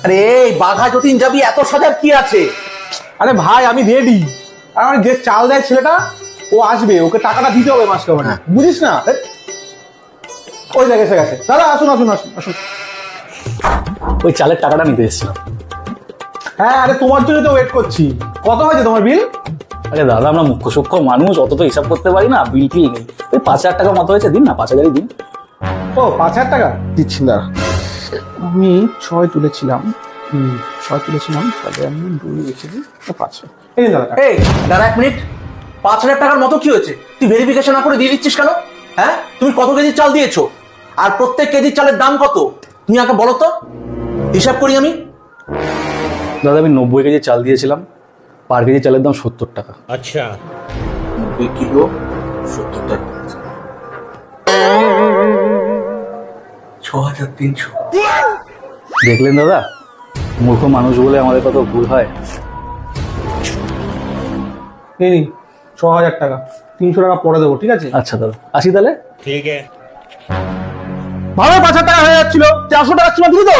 আরে বাঘা যতীন যাবি, এত সাজার কি আছে? আরে ভাই আমি রেডি। আর যে চাল দেয় ছেলেটা, ও আসবে, ওকে টাকাটা দিতে হবে মাসকে মানে, বুঝিস না? ওই জায়গায় এসে গেছে। দাদা আসুন আসুন আসুন আসুন। ওই চালের টাকাটা নিতে এসেছিলাম। হ্যাঁ, আরে তোমার জন্য তো ওয়েট করছি। কত হয়েছে তোমার বিল? আরে দাদা, আমরা মুখ্য সূক্ষ্ম মানুষ, অত তো হিসাব করতে পারি না, বিল টিল নেই। ওই 5,000 টাকা মতো হয়েছে, দিন না, 5,000ই দিন। ও 5,000 টাকা দিচ্ছি না। আমি 6 তুলেছিলাম। 6 তুলেছিলাম, তাহলে আমি 2 রেখে দিই, 5। এই নিন দাদা। এই দাঁড়া এক মিনিট, 5,000 টাকার মতো কি হয়েছে? তুই ভেরিফিকেশন না করে দিয়ে দিচ্ছিস কেন? হ্যাঁ, তুমি কত কেজি চাল দিয়েছো আর প্রত্যেক কেজির চালের দাম কত তুমি আগে বলো তো, হিসাব করি আমি। দাদা আমি 90 কেজি চাল দিয়েছিলাম, পার কেজি চালের দাম 70 টাকা। अच्छा 90 কিলো 70 টাকা, 6,300। দেখলেন দাদা, মূর্খ মানুষ বলে আমাদের কত ভুল হয়। এই নিন 6,000 টাকা, 300 টাকা পরে দেবো, ঠিক আছে? আচ্ছা দাদা, আসি তাহলে। ठीक है। ভালো 5,000 টাকা হয়ে যাচ্ছিল, 400 টাকা ছিল, দিলি তো?